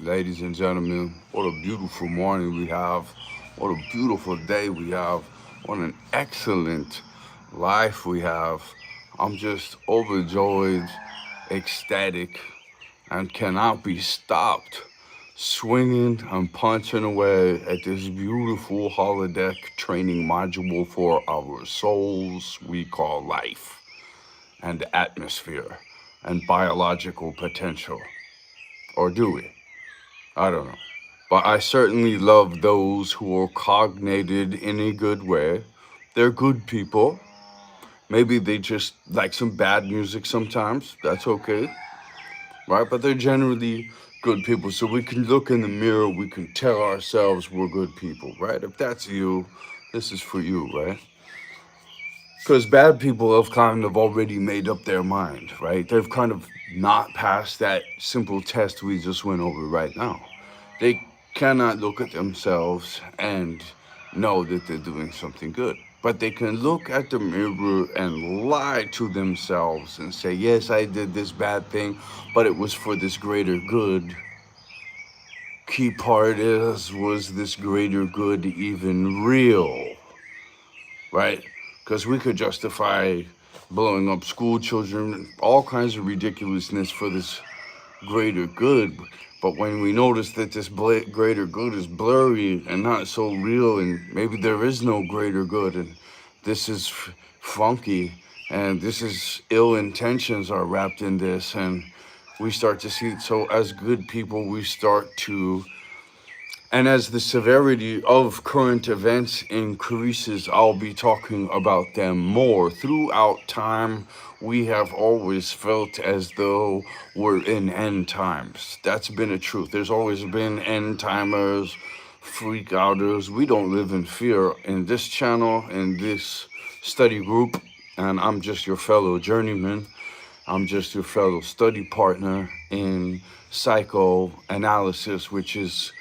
ladies and gentlemen. What a beautiful morning we have. What a beautiful day we have. What an excellent life we have. I'm just overjoyed, ecstatic, and cannot be stopped. Swinging and punching away at this beautiful holodeck training module for our souls we call life and atmosphere and biological potential. Or do we? I don't know. But I certainly love those who are cognated in a good way. They're good people. Maybe they just like some bad music sometimes. That's okay, right? But they're generally good people. So we can look in the mirror, we can tell ourselves we're good people, right? If that's you, this is for you, right? Because bad people have kind of already made up their mind, right? They've kind of not passed that simple test we just went over right now. They cannot look at themselves and know that they're doing something good. But they can look at the mirror and lie to themselves and say, yes, I did this bad thing, but it was for this greater good. Key part is, was this greater good even real? Right? Because we could justify blowing up school children, all kinds of ridiculousness for this greater good. But when we notice that this greater good is blurry and not so real, and maybe there is no greater good, and this is funky, and this is ill intentions are wrapped in this, and we start to see, so as good people, we start to, and as the severity of current events increases, I'll be talking about them more. Throughout time, we have always felt as though we're in end times. That's been a truth. There's always been end timers, freak outers. We don't live in fear in this channel, in this study group, and I'm just your fellow journeyman. I'm just your fellow study partner in psychoanalysis, which is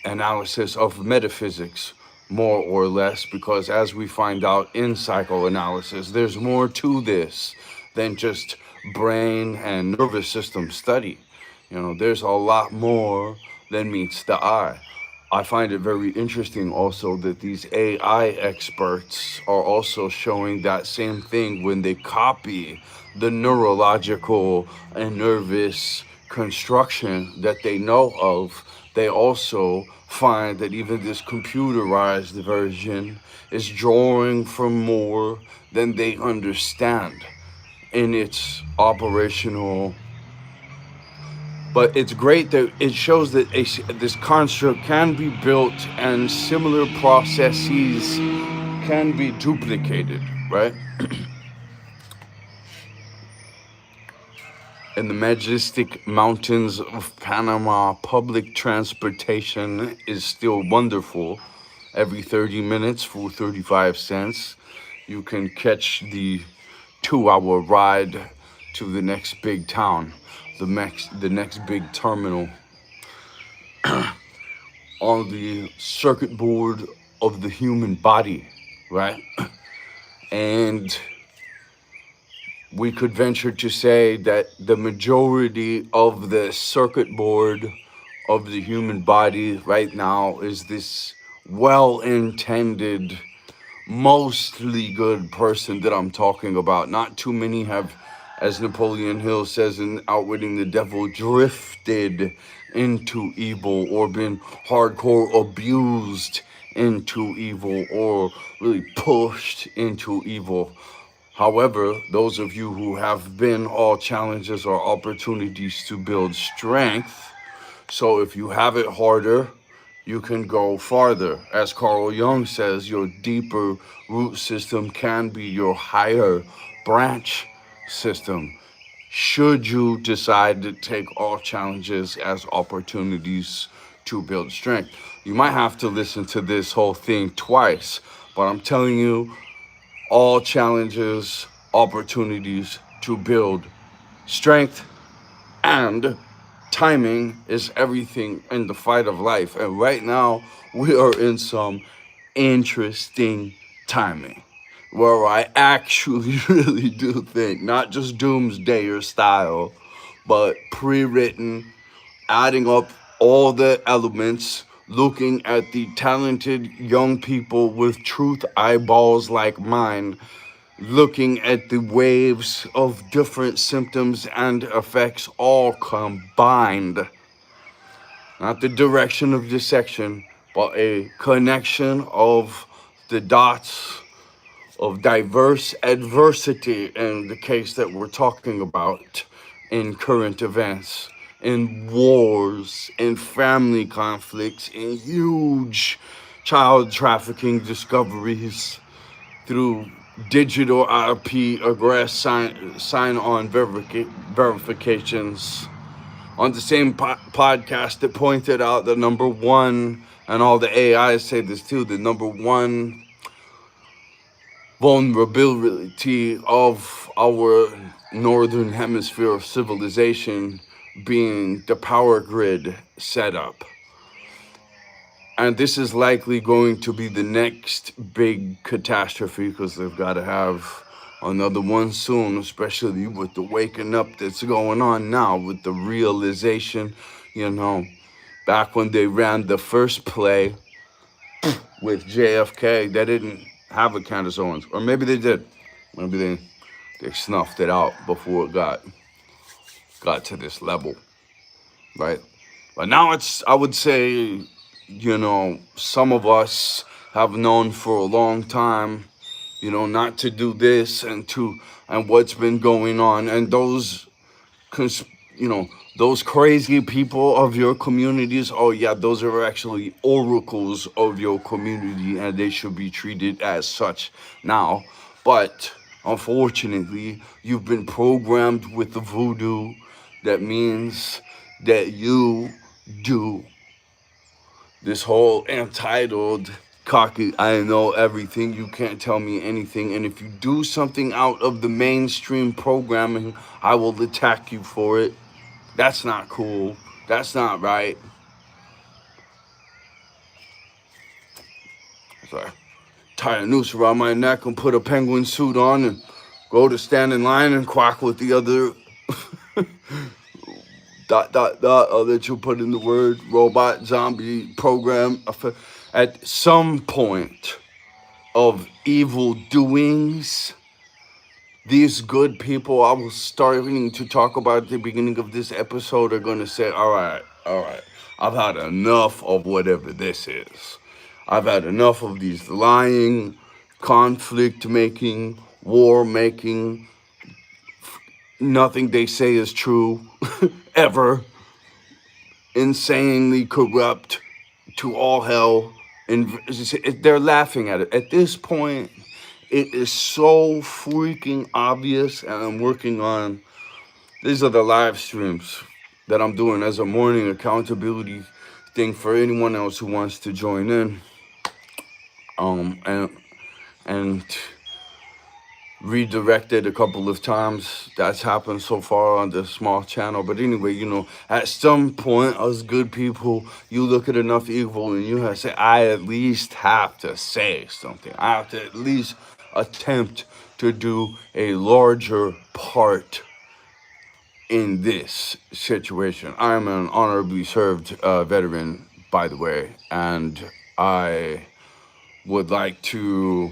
analysis of metaphysics, more or less, because as we find out in psychoanalysis, there's more to this than just brain and nervous system study. You know, there's a lot more than meets the eye. I find it very interesting also that these AI experts are also showing that same thing when they copy the neurological and nervous construction that they know of. They also find that even this computerized version is drawing from more than they understand in its operational. But it's great that it shows that this construct can be built and similar processes can be duplicated, right? In the majestic mountains of Panama, public transportation is still wonderful. Every 30 minutes for 35 cents, you can catch the 2-hour ride to the next big town, the next big terminal on the circuit board of the human body, right? And we could venture to say that the majority of the circuit board of the human body right now is this well-intended, mostly good person that I'm talking about. Not too many have, as Napoleon Hill says in Outwitting the Devil, drifted into evil or been hardcore abused into evil or really pushed into evil. However, those of you who have been, all challenges are opportunities to build strength. So if you have it harder, you can go farther. As Carl Jung says, your deeper root system can be your higher branch system. Should you decide to take all challenges as opportunities to build strength, you might have to listen to this whole thing twice, but I'm telling you, all challenges, opportunities to build strength, and timing is everything in the fight of life. And right now, we are in some interesting timing where I actually really do think, not just doomsdayer style, but pre-written, adding up all the elements, looking at the talented young people with truth eyeballs like mine, looking at the waves of different symptoms and effects all combined. Not the direction of dissection, but a connection of the dots of diverse adversity in the case that we're talking about, in current events, in wars, in family conflicts, in huge child trafficking discoveries through digital IP aggress sign on verifications. On the same podcast that pointed out the number one, and all the AIs say this too, the number one vulnerability of our northern hemisphere of civilization being the power grid setup. And this is likely going to be the next big catastrophe, because they've got to have another one soon, especially with the waking up that's going on now, with the realization, back when they ran the first play with JFK, they didn't have a Candace Owens. Or maybe they did. Maybe they snuffed it out before it got to this level, right? But now I would say, some of us have known for a long time, not to do this and what's been going on. And those crazy people of your communities, oh yeah, those are actually oracles of your community, and they should be treated as such now. But unfortunately, you've been programmed with the voodoo that means that you do this whole entitled, cocky, I know everything, you can't tell me anything, and if you do something out of the mainstream programming, I will attack you for it. That's not cool. That's not right. So tie a noose around my neck and put a penguin suit on and go to stand in line and quack with the other that you put in the word robot zombie program. At some point of evil doings, these good people I was starting to talk about at the beginning of this episode are going to say, all right, I've had enough of whatever this is. I've had enough of these lying, conflict making, war making, nothing they say is true, ever, insanely corrupt, to all hell. And they're laughing at it. At this point, it is so freaking obvious, and I'm working on, these are the live streams that I'm doing as a morning accountability thing for anyone else who wants to join in. And redirected a couple of times. That's happened so far on the small channel. But anyway, at some point, us good people, you look at enough evil and you have to say, I at least have to say something. I have to at least attempt to do a larger part in this situation. I'm an honorably served veteran, by the way, and I would like to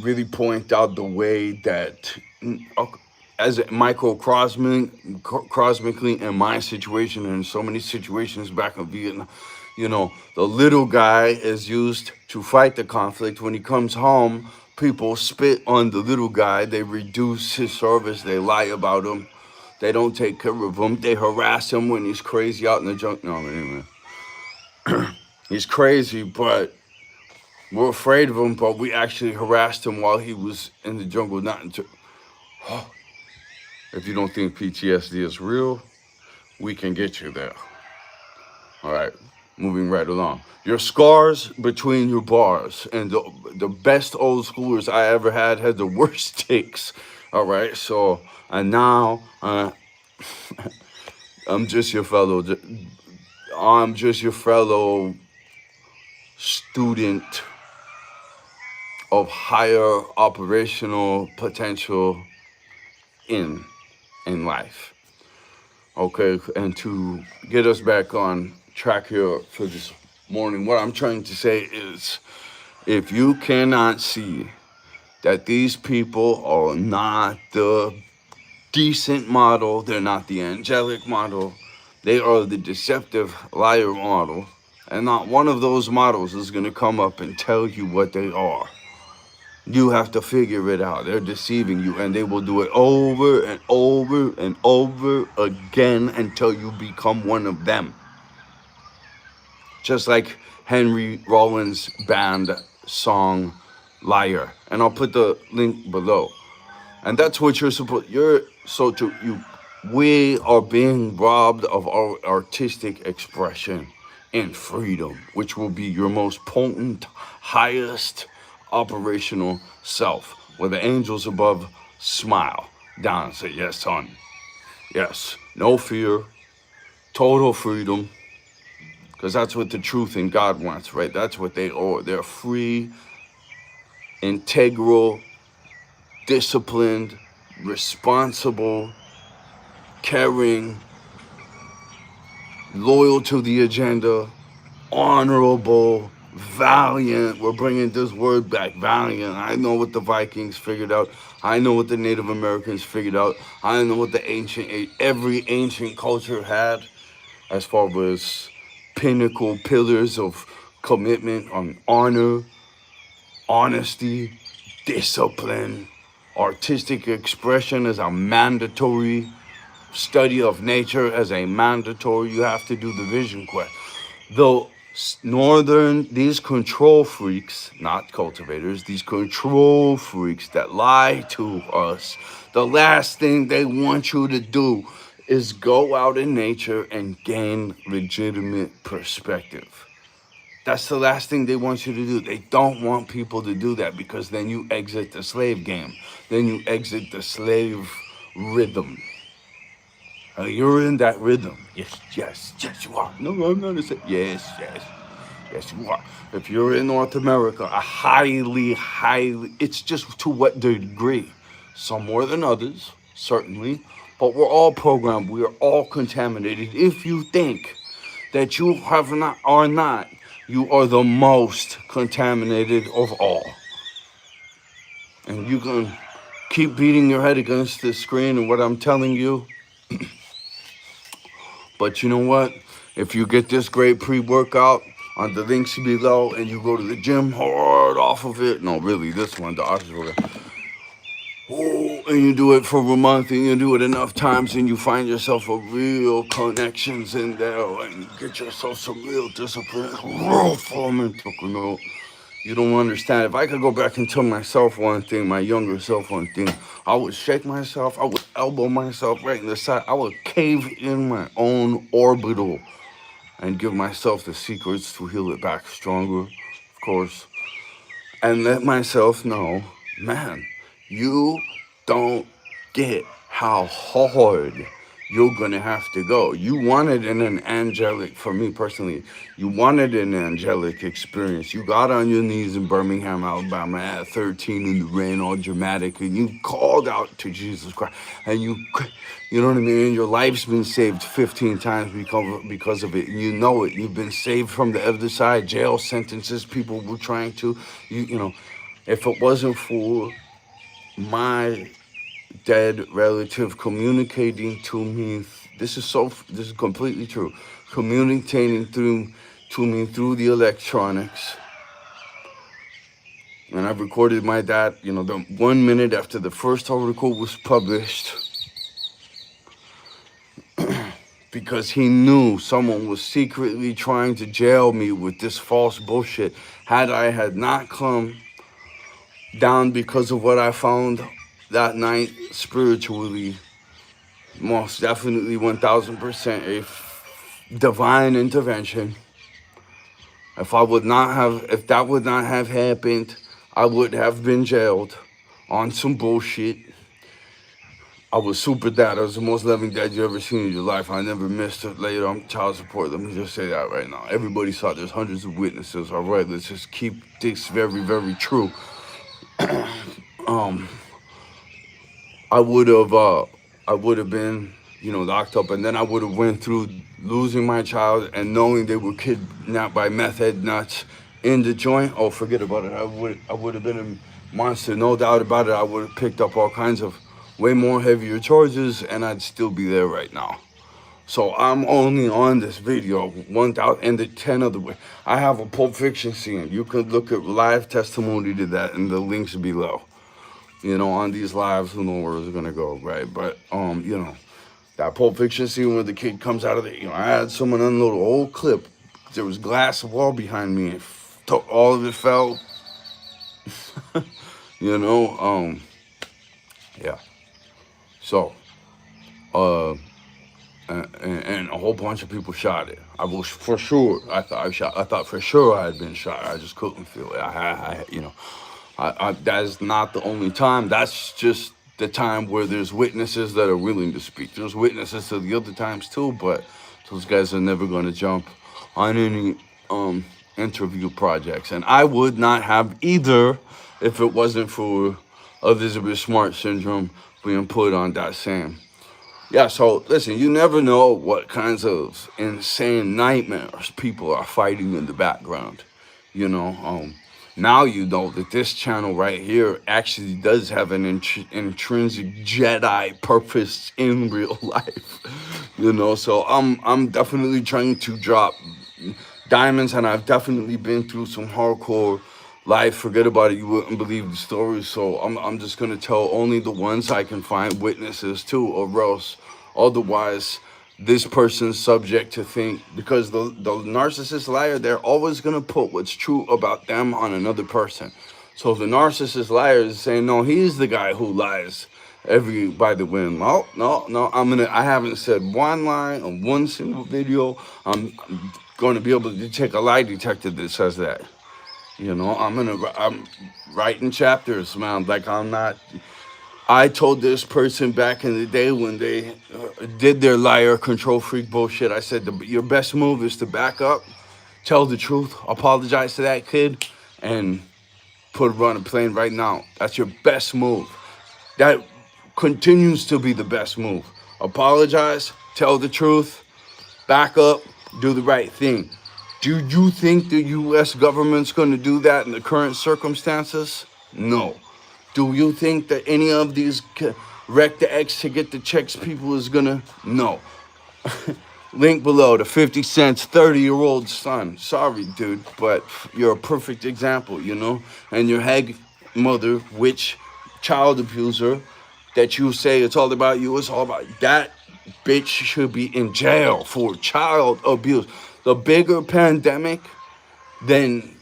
really point out the way that, as a cosmically in my situation and in so many situations back in Vietnam, the little guy is used to fight the conflict. When he comes home, people spit on the little guy. They reduce his service. They lie about him. They don't take care of him. They harass him when he's crazy out in the junk. No, anyway. He's crazy, but we're afraid of him, but we actually harassed him while he was in the jungle. If you don't think PTSD is real, we can get you there. All right, moving right along. Your scars between your bars. And the best old schoolers I ever had the worst takes. All right, so, and now I'm just your fellow student of higher operational potential in in life. Okay, and to get us back on track here for this morning, what I'm trying to say is, if you cannot see that these people are not the decent model, they're not the angelic model, they are the deceptive liar model, and not one of those models is going to come up and tell you what they are. You have to figure it out. They're deceiving you, and they will do it over and over and over again until you become one of them. Just like Henry Rollins' band song Liar. And I'll put the link below. And that's what we are being robbed of our artistic expression and freedom, which will be your most potent, highest operational self, where the angels above smile down and say, yes, son, yes, no fear, total freedom, because that's what the truth in God wants, right? That's what they are. They're free, integral, disciplined, responsible, caring, loyal to the agenda, honorable, valiant. We're bringing this word back, valiant. I know what the Vikings figured out. I know what the Native Americans figured out. I know what every ancient culture had as far as pinnacle pillars of commitment on honor, honesty, discipline, artistic expression as a mandatory, study of nature as a mandatory. You have to do the vision quest. Though these control freaks, not cultivators, these control freaks that lie to us, the last thing they want you to do is go out in nature and gain legitimate perspective. That's the last thing they want you to do. They don't want people to do that, because then you exit the slave game. Then you exit the slave rhythm. You're in that rhythm. Yes, you are. No, I'm not a slave. Yes, you are. If you're in North America, it's just to what degree. Some more than others, certainly. But we're all programmed. We are all contaminated. If you think that you are not, you are the most contaminated of all. And you can keep beating your head against the screen and what I'm telling you. But you know what? If you get this great pre-workout on the links below and you go to the gym hard off of it, no, really, this one, the Oxford, and you do it for a month and you do it enough times and you find yourself a real connections in there and you get yourself some real discipline, real forming. You don't understand. If I could go back and tell myself one thing, my younger self one thing, I would shake myself, I would elbow myself right in the side, I would cave in my own orbital and give myself the secrets to heal it back stronger, of course, and let myself know, man, you don't get how hard you're gonna have to go. You wanted an angelic, for me personally, you wanted an angelic experience. You got on your knees in Birmingham, Alabama at 13 in the rain, all dramatic, and you called out to Jesus Christ, and you know what I mean? And your life's been saved 15 times because of it, and you know it. You've been saved from the other side, jail sentences, people were trying to, you know, if it wasn't for my dead relative communicating to me, this is completely true, communicating to me through the electronics. And I've recorded my dad, the 1 minute after the first article was published, because he knew someone was secretly trying to jail me with this false bullshit. Had I had not come down because of what I found that night spiritually, most definitely 1000% a divine intervention. If that would not have happened, I would have been jailed on some bullshit. I was super dad. I was the most loving dad you ever seen in your life. I never missed it later on child support. Let me just say that right now. Everybody saw it. There's hundreds of witnesses. All right, let's just keep this very, very true. I would have I would have been, locked up, and then I would have went through losing my child and knowing they were kidnapped by meth head nuts in the joint. Oh, forget about it. I would have been a monster, no doubt about it. I would have picked up all kinds of way more heavier charges, and I'd still be there right now. So I'm only on this video 1,000 and the 10 of the way. I have a Pulp Fiction scene. You could look at live testimony to that in the links below. On these lives, who knows where it's gonna go, right? But that Pulp Fiction scene where the kid comes out of the, I had someone unload an old clip. There was glass wall behind me, and all of it fell. you know, um, yeah. So, uh, and a whole bunch of people shot it. I was for sure. I thought for sure I had been shot. I just couldn't feel it. That's not the only time. That's just the time where there's witnesses that are willing to speak. There's witnesses to the other times too, but those guys are never going to jump on any interview projects. And I would not have either if it wasn't for Elizabeth Smart syndrome being put on that same. Yeah, so listen, you never know what kinds of insane nightmares people are fighting in the background. You know, now you know that this channel right here actually does have an intrinsic Jedi purpose in real life. So I'm definitely trying to drop diamonds, and I've definitely been through some hardcore life. Forget about it, you wouldn't believe the stories. So I'm just gonna tell only the ones I can find witnesses to, or else otherwise this person's subject to think, because the narcissist liar, they're always gonna put what's true about them on another person. So if the narcissist liar is saying, no, he's the guy who lies every by the wind. No, I haven't said one lie on one single video. I'm going to be able to take a lie detector that says that. I'm writing chapters, man. Like, I'm not. I told this person back in the day when they did their liar control freak bullshit. I said your best move is to back up, tell the truth, apologize to that kid, and put it on a plane right now. That's your best move. That continues to be the best move. Apologize, tell the truth, back up, do the right thing. Do you think the U.S. government's going to do that in the current circumstances? No. Do you think that any of these wreck the X to get the checks people is going to? No. Link below, the 50 Cent's 30-year-old son. Sorry, dude, but you're a perfect example, And your hag mother, witch, child abuser, that you say it's all about you, it's all about that bitch should be in jail for child abuse. The bigger pandemic than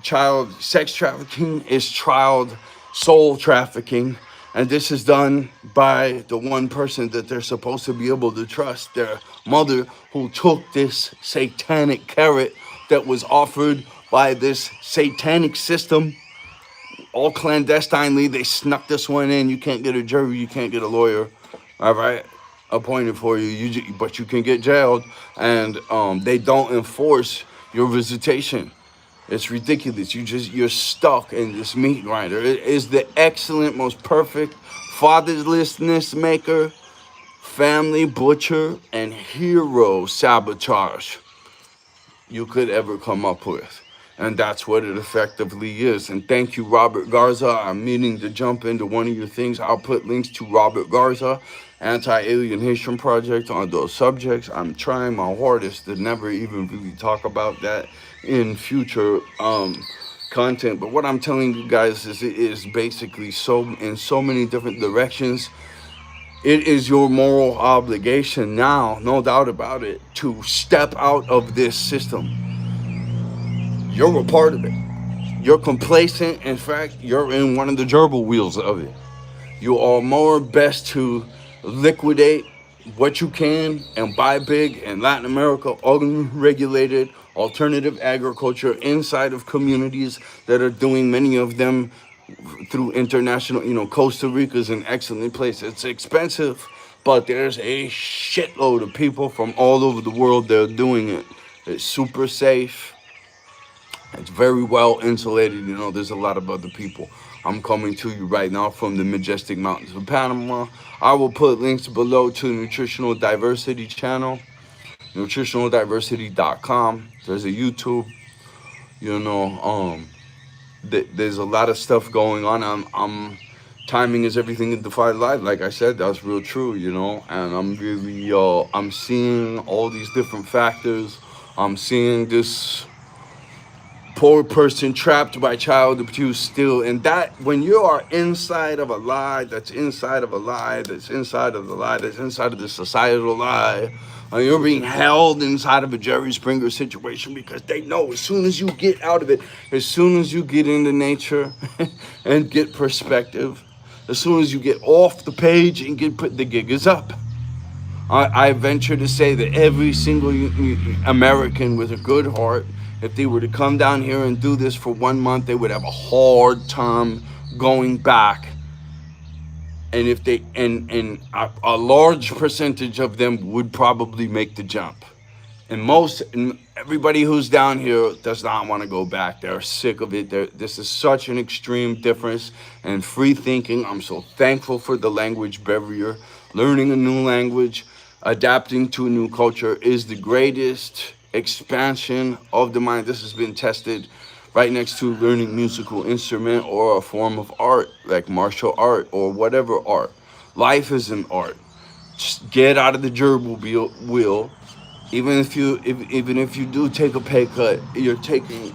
child sex trafficking is child soul trafficking. And this is done by the one person that they're supposed to be able to trust, their mother, who took this satanic carrot that was offered by this satanic system, all clandestinely. They snuck this one in. You can't get a jury, you can't get a lawyer, all right, appointed for you, but you can get jailed, and they don't enforce your visitation. It's ridiculous. You're stuck in this meat grinder. It is the excellent, most perfect fatherlessness maker, family butcher, and hero sabotage you could ever come up with. And that's what it effectively is. And thank you, Robert Garza. I'm meaning to jump into one of your things. I'll put links to Robert Garza, Anti-Alienation Project, on those subjects. I'm trying my hardest to never even really talk about that in future content. But what I'm telling you guys is it is basically in so many different directions. It is your moral obligation now, no doubt about it, to step out of this system. You're a part of it. You're complacent. In fact, you're in one of the gerbil wheels of it. You are more best to liquidate what you can and buy big in Latin America, unregulated alternative agriculture inside of communities that are doing, many of them through international, Costa Rica is an excellent place. It's expensive, but there's a shitload of people from all over the world that are doing it. It's super safe. It's very well insulated. There's a lot of other people I'm coming to you right now from the majestic mountains of Panama. I will put links below to the Nutritional Diversity channel, nutritionaldiversity.com. There's a YouTube, you know, there's a lot of stuff going on. I'm timing is everything in Defy Life. Like I said, that's real true, you know. And I'm really, I'm seeing all these different factors. I'm seeing this poor person trapped by child abuse still, and that when you are inside of a lie, that's inside of a lie, that's inside of the lie, that's inside of the societal lie, and you're being held inside of a Jerry Springer situation, because they know as soon as you get out of it, as soon as you get into nature and get perspective, as soon as you get off the page and get put, the gig is up. I venture to say that every single American with a good heart, if they were to come down here and do this for 1 month, they would have a hard time going back. And if they, and a large percentage of them would probably make the jump. And everybody who's down here does not want to go back. They're sick of it. This is such an extreme difference and free thinking. I'm so thankful for the language barrier. Learning a new language, adapting to a new culture is the greatest expansion of the mind. This has been tested right next to learning musical instrument or a form of art like martial art or whatever art. Life is an art. Just get out of the gerbil wheel. Even if you do take a pay cut, you're taking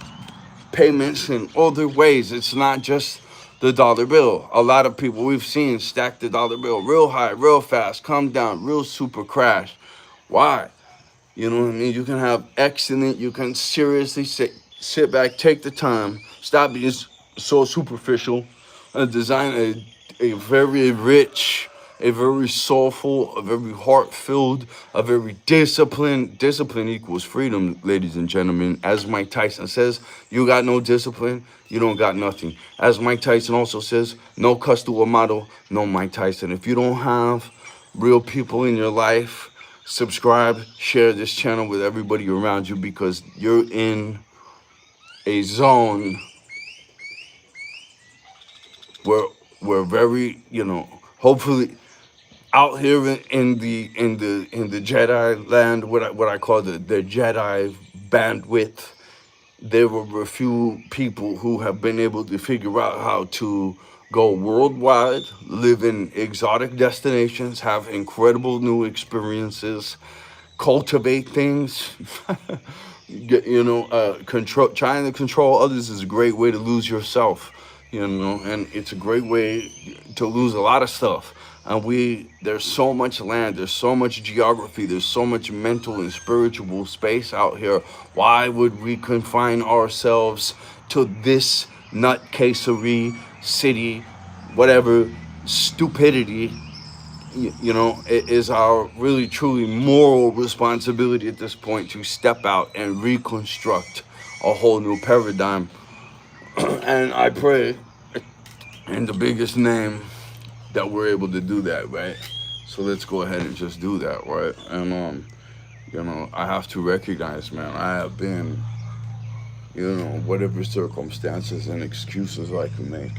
payments in other ways. It's not just the dollar bill. A lot of people we've seen stack the dollar bill real high, real fast, come down, real super crash. Why? You know what I mean? You can have excellent, you can seriously sit back, take the time, stop being so superficial, and design a very rich, a very soulful, a very heart-filled, a very disciplined. Discipline equals freedom, ladies and gentlemen. As Mike Tyson says, you got no discipline, you don't got nothing. As Mike Tyson also says, no custo amato, no Mike Tyson. If you don't have real people in your life, subscribe, share this channel with everybody around you, because you're in a zone where we're very, you know, hopefully out here in the Jedi land, what I call the Jedi bandwidth, there were a few people who have been able to figure out how to go worldwide, live in exotic destinations, have incredible new experiences, cultivate things. Trying to control others is a great way to lose yourself, you know, and it's a great way to lose a lot of stuff. And there's so much land, there's so much geography, there's so much mental and spiritual space out here. Why would we confine ourselves to this nutcasery city, whatever stupidity? You know, it is our really truly moral responsibility at this point to step out and reconstruct a whole new paradigm. And I pray in the biggest name that we're able to do that, right? So let's go ahead and just do that, right? And you know, I have to recognize, man, I have been, you know, whatever circumstances and excuses I can make,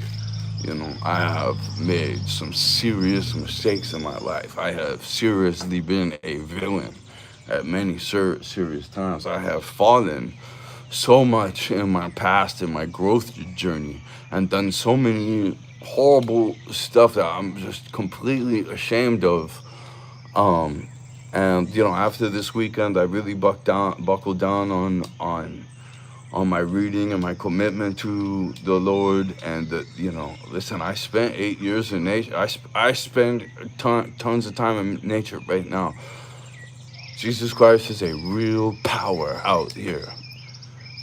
you know, I have made some serious mistakes in my life. I have seriously been a villain at many serious times. I have fallen so much in my past, in my growth journey, and done so many horrible stuff that I'm just completely ashamed of. And you know, after this weekend, I really buckled down on my reading and my commitment to the Lord. And you know, listen, I spent 8 years in nature. I spend tons of time in nature right now. Jesus Christ is a real power out here,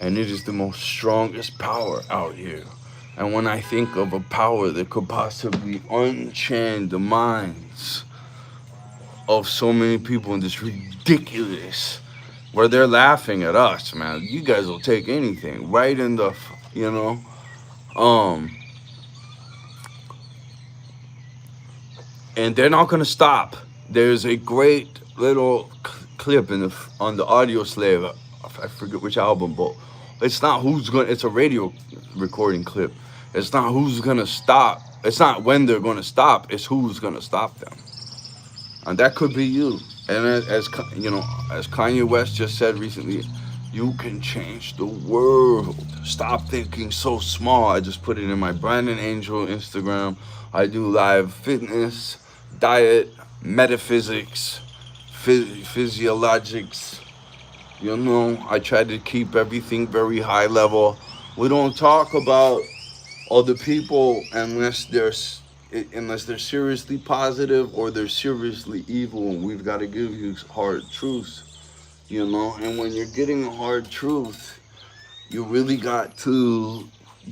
and it is the most strongest power out here. And when I think of a power that could possibly unchain the minds of so many people in this ridiculous, where they're laughing at us, man. You guys will take anything, right in the, you know, and they're not gonna stop. There's a great little clip on the Audio Slave. I forget which album, but it's not who's gonna. It's a radio recording clip, It's not who's gonna stop. It's not when they're gonna stop. It's who's gonna stop them. And that could be you. And as you know, as Kanye West just said recently, you can change the world. Stop thinking so small. I just put it in my Brandon Angel Instagram. I do live fitness, diet, metaphysics, physiologics. You know, I try to keep everything very high level. We don't talk about other people unless they're seriously positive or they're seriously evil, and we've got to give you hard truths, you know. And when you're getting a hard truth, you really got to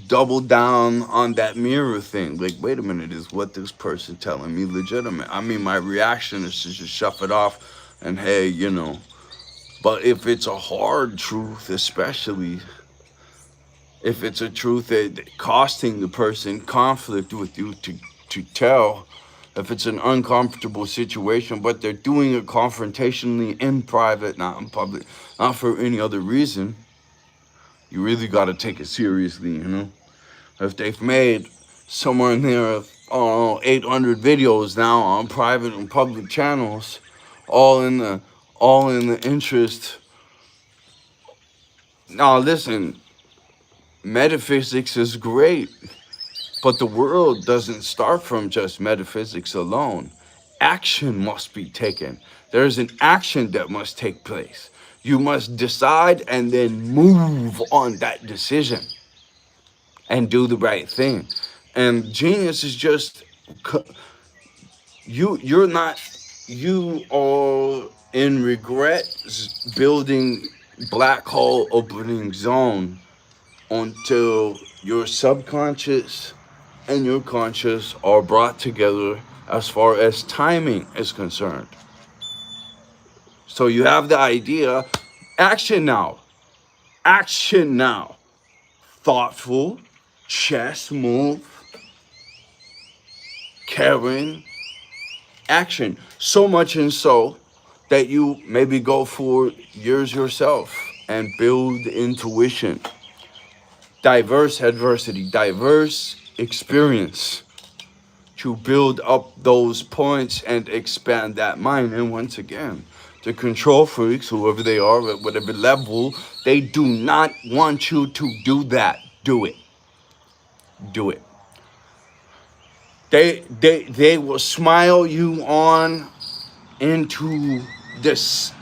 double down on that mirror thing. Like, wait a minute, is what this person telling me legitimate? I mean, my reaction is to just shove it off and hey, you know. But if it's a hard truth, especially if it's a truth that costing the person conflict with you to tell, if it's an uncomfortable situation, but they're doing it confrontationally in private, not in public, not for any other reason, you really got to take it seriously, you know. If they've made somewhere in there, 800 videos now on private and public channels, all in the interest. Now listen, metaphysics is great, but the world doesn't start from just metaphysics alone. Action must be taken. There's an action that must take place. You must decide and then move on that decision and do the right thing. And genius is just you are in regret building black hole opening zone until your subconscious and your conscious are brought together as far as timing is concerned. So you have the idea, action now. Action now. Thoughtful, chest move, caring, action. So much and so that you maybe go for years yourself and build intuition. Diverse adversity, diverse experience to build up those points and expand that mind. And once again, the control freaks, whoever they are, at whatever level, they do not want you to do that. Do it. Do it. They will smile you on into this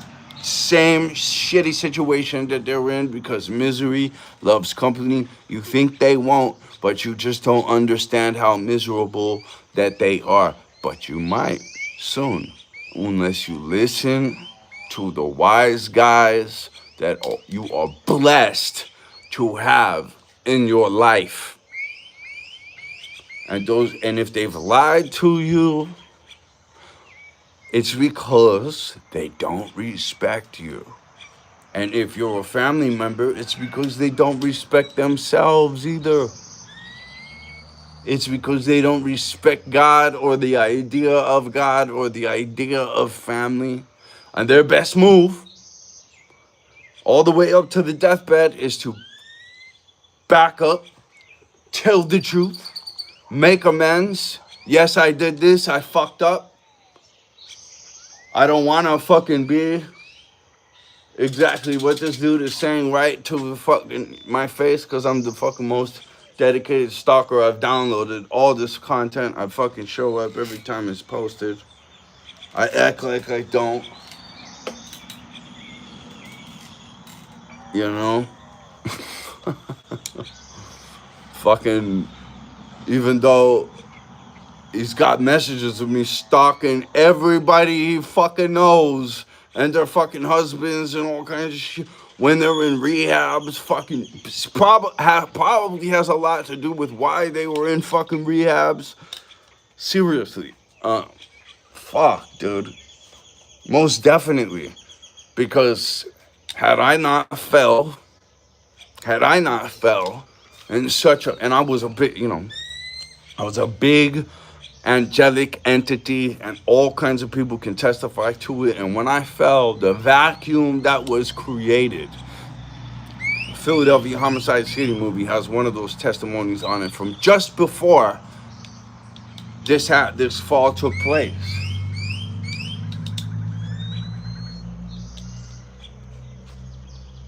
same shitty situation that they're in because misery loves company. You think they won't, but you just don't understand how miserable that they are. But you might soon, unless you listen to the wise guys that you are blessed to have in your life. And if they've lied to you, it's because they don't respect you. And if you're a family member, it's because they don't respect themselves either. It's because they don't respect God or the idea of God or the idea of family. And their best move, all the way up to the deathbed, is to back up, tell the truth, make amends. Yes, I did this, I fucked up. I don't want to fucking be exactly what this dude is saying right to the fucking my face, because I'm the fucking most dedicated stalker. I've downloaded all this content. I fucking show up every time it's posted. I act like I don't. You know? Fucking, even though he's got messages of me stalking everybody he fucking knows and their fucking husbands and all kinds of shit when they're in rehabs. Fucking probably has a lot to do with why they were in fucking rehabs. Seriously. Fuck, dude. Most definitely. Because had I not fell in such a, and I was a bit, you know, I was a big angelic entity, and all kinds of people can testify to it. And when I fell, the vacuum that was created Philadelphia Homicide City movie has one of those testimonies on it from just before this fall took place.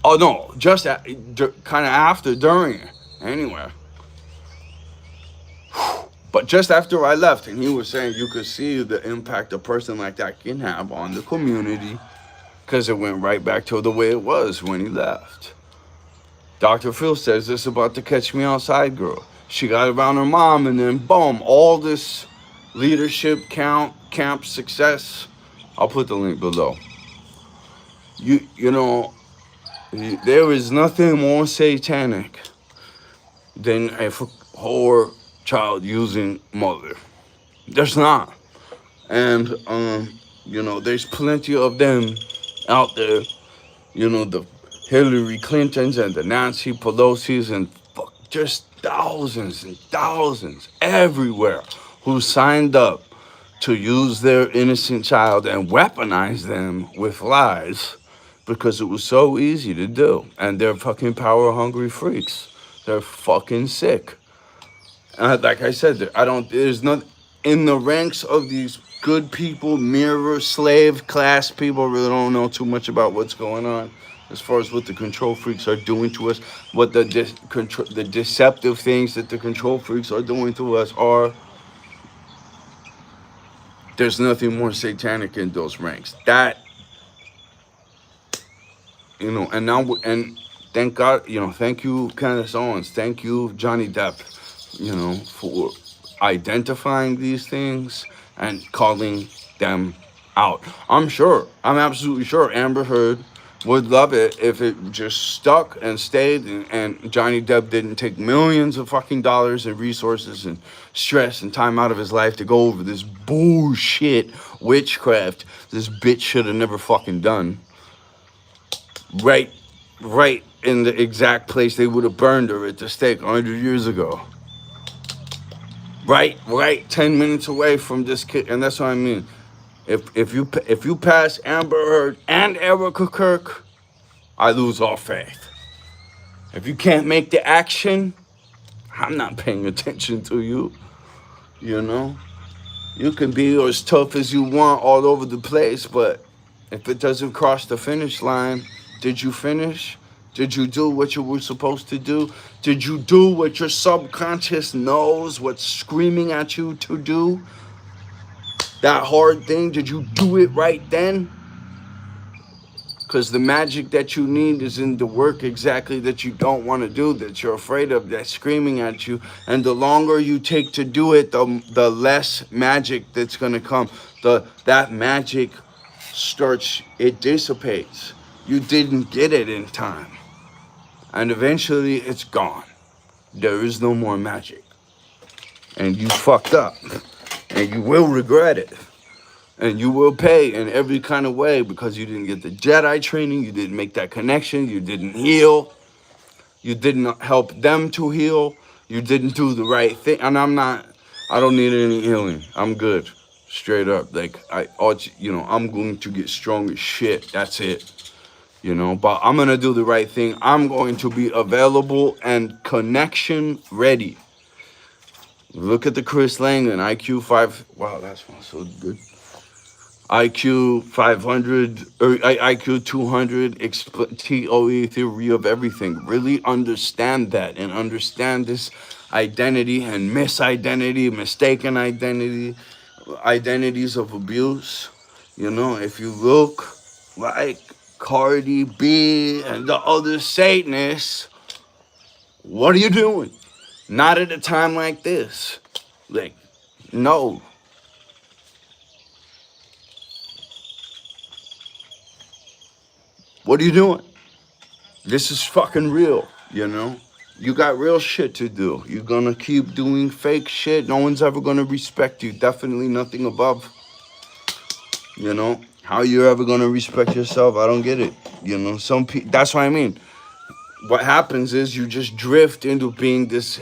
Oh no, just kind of after, during it. Anyway, but just after I left, and he was saying you could see the impact a person like that can have on the community, because it went right back to the way it was when he left. Dr. Phil says this about the Catch Me Outside girl. She got around her mom, and then boom, all this leadership camp success. I'll put the link below. You know, there is nothing more satanic than a whore child using mother. There's not. And you know, there's plenty of them out there. You know, the Hillary Clintons and the Nancy Pelosi's and just thousands and thousands everywhere who signed up to use their innocent child and weaponize them with lies because it was so easy to do. And they're fucking power hungry freaks. They're fucking sick. Like I said, there's not in the ranks of these good people, mirror, slave class people, really don't know too much about what's going on as far as what the control freaks are doing to us, what the deceptive things that the control freaks are doing to us are. There's nothing more satanic in those ranks. That, you know, and now, and thank God, you know, thank you, Candace Owens, thank you, Johnny Depp, you know, for identifying these things and calling them out. I'm absolutely sure Amber Heard would love it if it just stuck and stayed, and Johnny Depp didn't take millions of fucking dollars and resources and stress and time out of his life to go over this bullshit witchcraft this bitch should have never fucking done. Right in the exact place they would have burned her at the stake 100 years ago. Right 10 minutes away from this kid. And that's what I mean. If you pass Amber Heard and Erica Kirk, I lose all faith. If you can't make the action, I'm not paying attention to you. You know? You can be as tough as you want all over the place, but if it doesn't cross the finish line, did you finish? Did you do what you were supposed to do? Did you do what your subconscious knows what's screaming at you to do? That hard thing, did you do it right then? Because the magic that you need is in the work exactly that you don't want to do, that you're afraid of, that's screaming at you. And the longer you take to do it, the less magic that's going to come. That magic it dissipates. You didn't get it in time. And eventually it's gone. There is no more magic. And you fucked up. And you will regret it. And you will pay in every kind of way because you didn't get the Jedi training, you didn't make that connection, you didn't heal, you didn't help them to heal, you didn't do the right thing. And I don't need any healing. I'm good. Straight up. Like, I'm going to get strong as shit. That's it. You know, but I'm going to do the right thing. I'm going to be available and connection ready. Look at the Chris Langdon, IQ 5. Wow, that smells so good. IQ 500 or IQ 200 TOE theory of everything. Really understand that and understand this identity and misidentity, mistaken identity, identities of abuse. You know, if you look like Cardi B and the other Satanists, what are you doing? Not at a time like this. Like, no. What are you doing? This is fucking real, you know? You got real shit to do. You're gonna keep doing fake shit. No one's ever gonna respect you. Definitely nothing above. You know? How you're ever gonna respect yourself, I don't get it. You know, some people, that's what I mean. What happens is you just drift into being this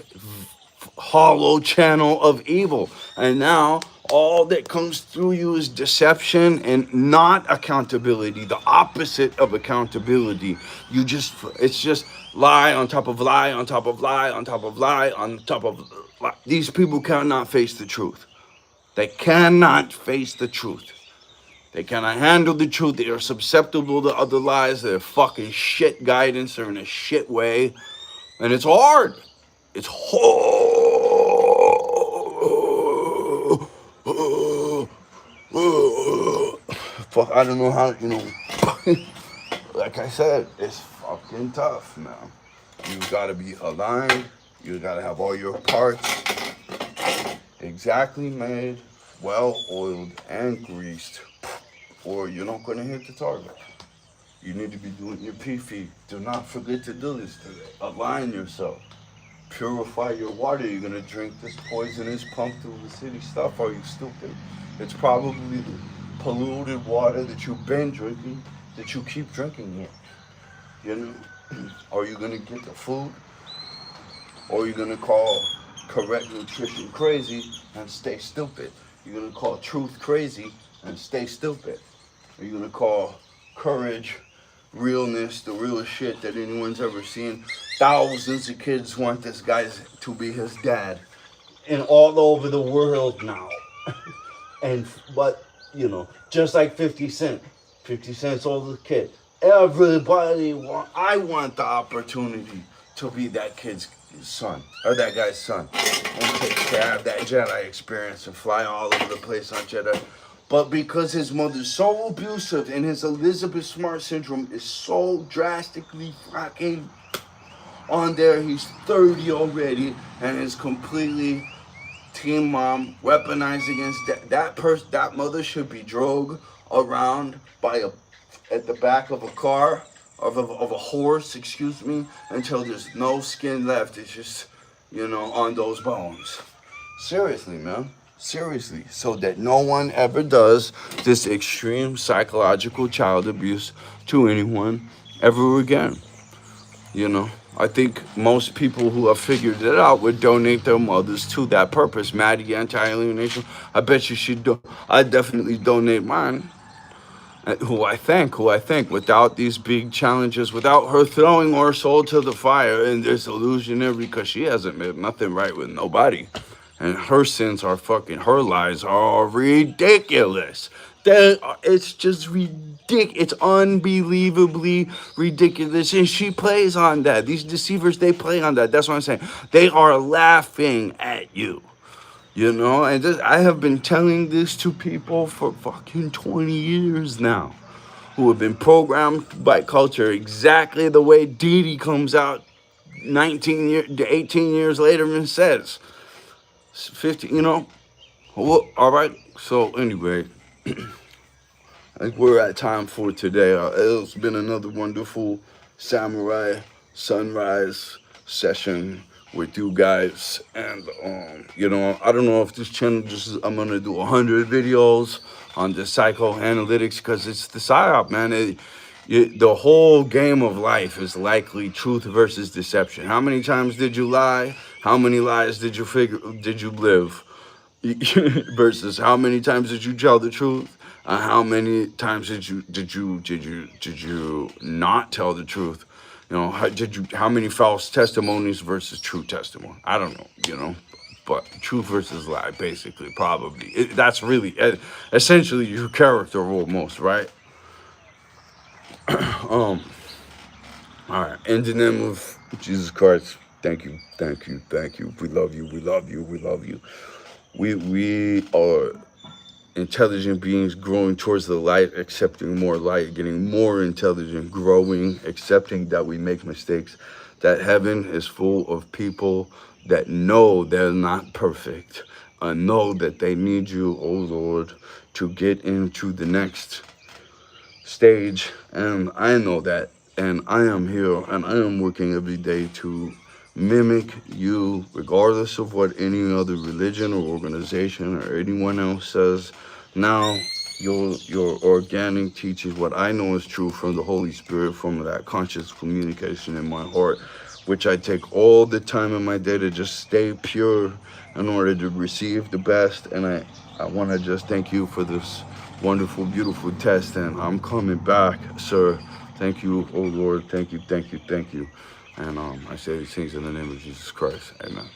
hollow channel of evil. And now All that comes through you is deception and not accountability, the opposite of accountability. It's just lie on top of lie on top of lie on top of lie on top of lie. These people cannot face the truth. They cannot face the truth. They cannot handle the truth. They are susceptible to other lies. They're fucking shit guidance. They're in a shit way. And it's hard. It's hard. Fuck, I don't know how, like I said, it's fucking tough, man. You gotta be aligned. You gotta have all your parts exactly made, well oiled and greased, or you're not gonna hit the target. You need to be doing your pee feed. Do not forget to do this today. Align yourself. Purify your water. You're gonna drink this poisonous pump through the city stuff. Are you stupid? It's probably the polluted water that you've been drinking, that you keep drinking it. Are you gonna get the food? Or are you gonna call correct nutrition crazy and stay stupid? You're gonna call truth crazy and stay stupid. Are you gonna call courage, realness, the realest shit that anyone's ever seen? Thousands of kids want this guy to be his dad, and all over the world now. But just like 50 Cent. 50 Cent's older kid. I want the opportunity to be that kid's son, or that guy's son, and to have that Jedi experience and fly all over the place on Jedi. But because his mother's so abusive and his Elizabeth Smart syndrome is so drastically fucking on there, he's 30 already and is completely teen mom weaponized against that person. That mother should be drug around at the back of a car, of a horse, excuse me, until there's no skin left. It's just, on those bones. Seriously, man. Seriously. So that no one ever does this extreme psychological child abuse to anyone ever again. I think most people who have figured it out would donate their mothers to that purpose. Maddie, anti-alienation. I bet you should do. I definitely donate mine. Who I think, without these big challenges, without her throwing her soul to the fire in this illusionary, because she hasn't made nothing right with nobody. And her sins are her lies are ridiculous. It's just ridiculous. It's unbelievably ridiculous. And she plays on that. These deceivers, they play on that. That's what I'm saying. They are laughing at you. And I have been telling this to people for fucking 20 years now, who have been programmed by culture exactly the way Didi comes out 18 years later and says. 50, well, all right. So anyway, I think we're at time for today. It's been another wonderful samurai sunrise session with you guys, and I don't know if this channel I'm gonna do 100 videos on the psychoanalytics, because it's the psyop, man. The whole game of life is likely truth versus deception. How many times did you lie? How many lies did you live? Versus how many times did you tell the truth? How many times did you not tell the truth? How many false testimonies versus true testimony? I don't know, but truth versus lie, basically, probably. That's really, essentially, your character almost, right? All right. In the name of Jesus Christ, thank you. We love you. We are intelligent beings growing towards the light, accepting more light, getting more intelligent, growing, accepting that we make mistakes, that heaven is full of people that know they're not perfect, know that they need you, oh Lord, to get into the next stage. And I know that, and I am here, and I am working every day to mimic you, regardless of what any other religion or organization or anyone else says. Now, your organic teaches what I know is true from the Holy Spirit, from that conscious communication in my heart, which I take all the time in my day to just stay pure, in order to receive the best. And I want to just thank you for this wonderful, beautiful test. And I'm coming back, sir. Thank you, oh Lord. Thank you, thank you, thank you. And I say these things in the name of Jesus Christ. Amen.